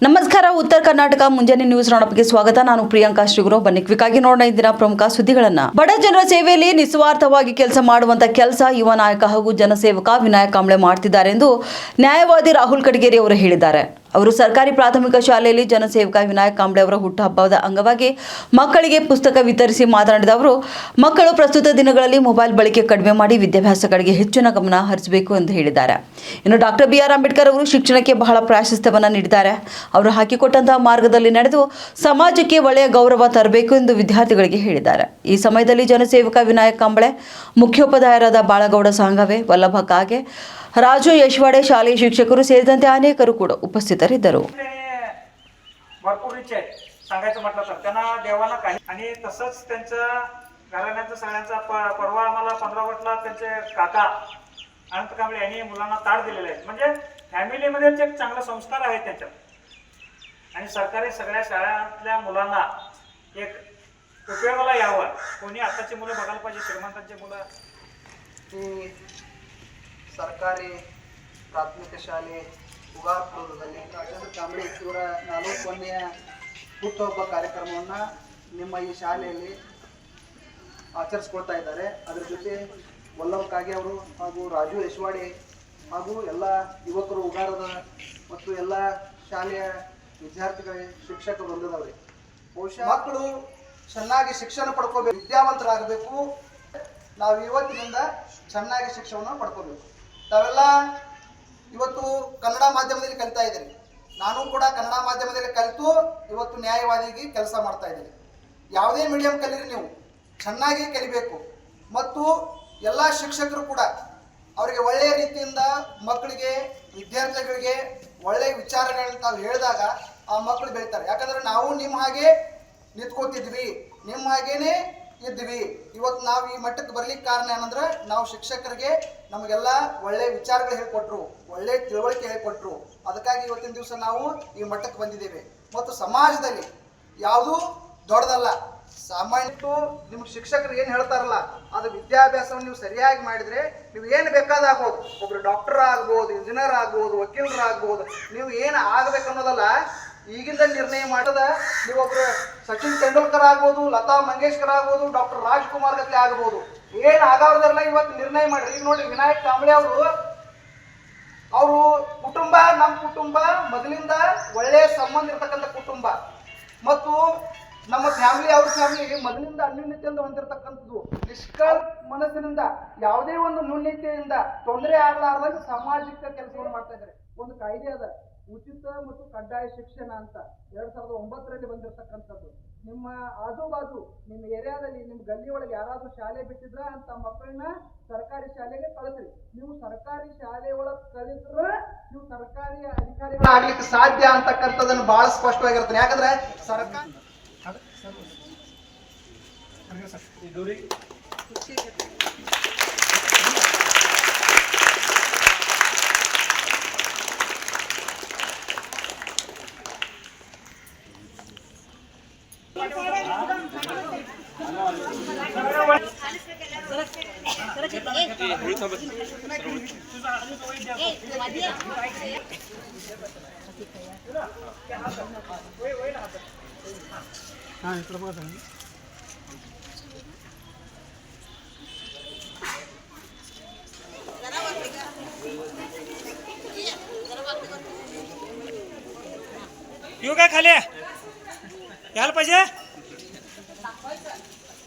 ನಮಸ್ಕಾರ. ಉತ್ತರ ಕರ್ನಾಟಕ ಮುಂಜಾನೆ ನ್ಯೂಸ್ ರೌಂಡಪ್ಗೆ ಸ್ವಾಗತ. ನಾನು ಪ್ರಿಯಾಂಕಾ ಶ್ರೀಗುರು. ಬನ್ನಿ ಕ್ವಿಕ್ಕಾಗಿ ನೋಡೋಣ ಇಂದಿನ ಪ್ರಮುಖ ಸುದ್ದಿಗಳನ್ನ. ಬಡ ಜನರ ಸೇವೆಯಲ್ಲಿ ನಿಸ್ವಾರ್ಥವಾಗಿ ಕೆಲಸ ಮಾಡುವಂತ ಕೆಲಸ ಯುವ ನಾಯಕ ಹಾಗೂ ಜನಸೇವಕ ವಿನಾಯಕ್ ಕಾಂಬ್ಳೆ ಮಾಡ್ತಿದ್ದಾರೆ ಎಂದು ನ್ಯಾಯವಾದಿ ರಾಹುಲ್ ಕಡಿಗೇರಿ ಅವರು ಹೇಳಿದ್ದಾರೆ. ಅವರು ಸರ್ಕಾರಿ ಪ್ರಾಥಮಿಕ ಶಾಲೆಯಲ್ಲಿ ಜನಸೇವಕ ವಿನಾಯಕ್ ಕಾಂಬ್ಳೆ ಅವರ ಹುಟ್ಟುಹಬ್ಬದ ಅಂಗವಾಗಿ ಮಕ್ಕಳಿಗೆ ಪುಸ್ತಕ ವಿತರಿಸಿ ಮಾತನಾಡಿದ ಅವರು, ಮಕ್ಕಳು ಪ್ರಸ್ತುತ ದಿನಗಳಲ್ಲಿ ಮೊಬೈಲ್ ಬಳಕೆ ಕಡಿಮೆ ಮಾಡಿ ವಿದ್ಯಾಭ್ಯಾಸ ಕಡೆಗೆ ಹೆಚ್ಚಿನ ಗಮನ ಹರಿಸಬೇಕು ಎಂದು ಹೇಳಿದ್ದಾರೆ. ಇನ್ನು ಡಾಕ್ಟರ್ BR ಅಂಬೇಡ್ಕರ್ ಅವರು ಶಿಕ್ಷಣಕ್ಕೆ ಬಹಳ ಪ್ರಾಶಸ್ತ್ಯವನ್ನು ನೀಡಿದ್ದಾರೆ. ಅವರು ಹಾಕಿಕೊಟ್ಟಂತಹ ಮಾರ್ಗದಲ್ಲಿ ನಡೆದು ಸಮಾಜಕ್ಕೆ ಒಳ್ಳೆಯ ಗೌರವ ತರಬೇಕು ಎಂದು ವಿದ್ಯಾರ್ಥಿಗಳಿಗೆ ಹೇಳಿದ್ದಾರೆ. ಈ ಸಮಯದಲ್ಲಿ ಜನಸೇವಕ ವಿನಾಯಕ್ ಕಾಂಬ್ಳೆ, ಮುಖ್ಯೋಪಾಧ್ಯಾಯರಾದ ಬಾಳಗೌಡ ಸಾಂಗವೆ, ವಲ್ಲಭ ಕಾಗೆ, राजू यशवाडे, शालेय शिक्षकರು ಸೇರಿದಂತೆ ಅನೇಕರು ಕೂಡ उपस्थितरिद्ದರು. भरपूर इच्छा आहे सांगायचं म्हटलं तर त्यांना देवाला काही आणि तसंच त्यांच्या घराण्याचा सगळ्यांचा परवा आम्हाला 15 ऑगस्टला त्यांचे काका अनंत कांबळे यांनी मुलांना ताट दिलेले आहेत. म्हणजे फॅमिलीमध्येच एक चांगला संस्कार आहे त्यांच्यात आणि सरकारी सगळ्या शाळांतल्या मुलांना एक उपयोगाला यावं. कोणी आताची मुलं बघायला पाहिजे, श्रीमंतांची मुलं ಸರ್ಕಾರಿ ಪ್ರಾಥಮಿಕ ಶಾಲೆ ಉಗಾರ್ಪುರದಲ್ಲಿ ಡಾಕ್ಟರ್ ಕಾಂಬ್ಳೆ ಇವರ 40ನೇ ಹುಟ್ಟುಹಬ್ಬ ಕಾರ್ಯಕ್ರಮವನ್ನು ನಿಮ್ಮ ಈ ಶಾಲೆಯಲ್ಲಿ ಆಚರಿಸ್ಕೊಳ್ತಾ ಇದ್ದಾರೆ. ಅದರ ಜೊತೆ ವಲ್ಲಭ ಕಾಗೆ ಅವರು ಹಾಗೂ ರಾಜು ಯಶವಾಡೆ ಹಾಗೂ ಎಲ್ಲ ಯುವಕರು ಉಗಾರದ ಮತ್ತು ಎಲ್ಲ ಶಾಲೆಯ ವಿದ್ಯಾರ್ಥಿಗಳ ಶಿಕ್ಷಕರು ಬಂದಿದ್ದಾವೆ. ಬಹುಶಃ ಮಕ್ಕಳು ಚೆನ್ನಾಗಿ ಶಿಕ್ಷಣ ಪಡ್ಕೋಬೇಕು, ವಿದ್ಯಾವಂತರಾಗಬೇಕು. ನಾವು ಇವತ್ತಿನಿಂದ ಚೆನ್ನಾಗಿ ಶಿಕ್ಷಣವನ್ನು ಪಡ್ಕೋಬೇಕು. ತಾವೆಲ್ಲ ಇವತ್ತು ಕನ್ನಡ ಮಾಧ್ಯಮದಲ್ಲಿ ಕಲಿತಾ ಇದ್ದೀರಿ. ನಾನು ಕೂಡ ಕನ್ನಡ ಮಾಧ್ಯಮದಲ್ಲಿ ಕಲಿತು ಇವತ್ತು ನ್ಯಾಯವಾದಿಗೆ ಕೆಲಸ ಮಾಡ್ತಾ ಇದ್ದೀನಿ. ಯಾವುದೇ ಮೀಡಿಯಂ ಕಲೀರಿ, ನೀವು ಚೆನ್ನಾಗಿ ಕಲಿಬೇಕು. ಮತ್ತು ಎಲ್ಲ ಶಿಕ್ಷಕರು ಕೂಡ ಅವರಿಗೆ ಒಳ್ಳೆಯ ರೀತಿಯಿಂದ ಮಕ್ಕಳಿಗೆ, ವಿದ್ಯಾರ್ಥಿಗಳಿಗೆ ಒಳ್ಳೆಯ ವಿಚಾರಗಳನ್ನ ತಾವು ಹೇಳಿದಾಗ ಆ ಮಕ್ಕಳು ಬೆಳೀತಾರೆ. ಯಾಕಂದರೆ ನಾವು ನಿಮ್ಮ ಹಾಗೆ ನಿಂತ್ಕೋತಿದ್ವಿ, ನಿಮ್ಮ ಹಾಗೇನೆ ಇದ್ವಿ. ಇವತ್ತು ನಾವು ಈ ಮಟ್ಟಕ್ಕೆ ಬರ್ಲಿಕ್ಕೆ ಕಾರಣ ಏನಂದ್ರೆ ನಾವು ಶಿಕ್ಷಕರಿಗೆ ನಮಗೆಲ್ಲ ಒಳ್ಳೆ ವಿಚಾರಗಳು ಹೇಳ್ಕೊಟ್ರು, ಒಳ್ಳೆ ತಿಳುವಳಿಕೆ ಹೇಳ್ಕೊಟ್ರು. ಅದಕ್ಕಾಗಿ ಇವತ್ತಿನ ದಿವಸ ನಾವು ಈ ಮಟ್ಟಕ್ಕೆ ಬಂದಿದ್ದೇವೆ. ಮತ್ತು ಸಮಾಜದಲ್ಲಿ ಯಾವುದೂ ದೊಡ್ಡದಲ್ಲ. ಸಾಮಾನ್ಯ ನಿಮ್ಗೆ ಶಿಕ್ಷಕರು ಏನು ಹೇಳ್ತಾರಲ್ಲ, ಅದು ವಿದ್ಯಾಭ್ಯಾಸವನ್ನು ನೀವು ಸರಿಯಾಗಿ ಮಾಡಿದರೆ ನೀವು ಏನು ಬೇಕಾದಾಗ್ಬೋದು. ಒಬ್ರು ಡಾಕ್ಟರ್ ಆಗ್ಬೋದು, ಇಂಜಿನಿಯರ್ ಆಗ್ಬೋದು, ವಕೀಲರಾಗ್ಬೋದು. ನೀವು ಏನು ಆಗಬೇಕು ಅನ್ನೋದಲ್ಲ, ಈಗಿಂದ ನಿರ್ಣಯ ಮಾಡದ ನೀವೊಬ್ರು ಸಚಿನ್ ತೆಂಡೂಲ್ಕರ್ ಆಗ್ಬೋದು, ಲತಾ ಮಂಗೇಶ್ಕರ್ ಆಗ್ಬೋದು, ಡಾಕ್ಟರ್ ರಾಜ್ಕುಮಾರ್ ಗತ್ಲೆ ಆಗ್ಬೋದು. ಏನು ಆಗೋರ್ದೆಲ್ಲ ಇವತ್ತು ನಿರ್ಣಯ ಮಾಡ್ರಿ. ಈಗ ನೋಡಿ, ವಿನಾಯಕ್ ಕಾಂಬ್ಳೆ ಅವರು ಕುಟುಂಬ, ನಮ್ಮ ಕುಟುಂಬ ಮೊದಲಿಂದ ಒಳ್ಳೆಯ ಸಂಬಂಧ ಇರತಕ್ಕಂಥ ಕುಟುಂಬ. ಮತ್ತು ನಮ್ಮ ಫ್ಯಾಮಿಲಿ, ಅವ್ರ ಫ್ಯಾಮಿಲಿ ಮೊದಲಿಂದ ಅನ್ಯೂನ್ಯತೆಯಿಂದ ಹೊಂದಿರತಕ್ಕಂಥದ್ದು. ನಿಷ್ಕಲ್ ಮನಸ್ಸಿನಿಂದ ಯಾವುದೇ ಒಂದು ನ್ಯೂನ್ಯತೆಯಿಂದ ತೊಂದರೆ ಆಗಲಾರ್ದಂಗೆ ಸಾಮಾಜಿಕ ಕೆಲಸವನ್ನು ಮಾಡ್ತಾ ಇದ್ದಾರೆ. ಒಂದು ಕಾಯ್ದೆ ಅದ, ಉಚಿತ ಮತ್ತು ಕಡ್ಡಾಯ ಶಿಕ್ಷಣ ಅಂತ 2009ರಲ್ಲಿ ಬಂದಿರತಕ್ಕಂಥದ್ದು. ನಿಮ್ಮ ಆಜುಬಾಜು, ನಿಮ್ಮ ಏರಿಯಾದಲ್ಲಿ, ನಿಮ್ಮ ಗಲ್ಲಿ ಒಳಗೆ ಯಾರಾದರೂ ಶಾಲೆ ಬಿಟ್ಟಿದ್ರ ಅಂತ ಮಕ್ಕಳನ್ನ ಸರ್ಕಾರಿ ಶಾಲೆಗೆ ಕಳಿಸ್ರಿ. ನೀವು ಸರ್ಕಾರಿ ಶಾಲೆ ಒಳಗೆ ಕಳಿಸಿದ್ರೆ ನೀವು ಸರ್ಕಾರಿ ಅಧಿಕಾರಿಗಳು ಆಗ್ಲಿಕ್ಕೆ ಸಾಧ್ಯ ಅಂತಕ್ಕಂಥದ್ದನ್ನು ಬಹಳ ಸ್ಪಷ್ಟವಾಗಿರ್ತದೆ. ಯಾಕಂದ್ರೆ ಸರ್ಕಾರ येऊ काय खाली यायला पाहिजे.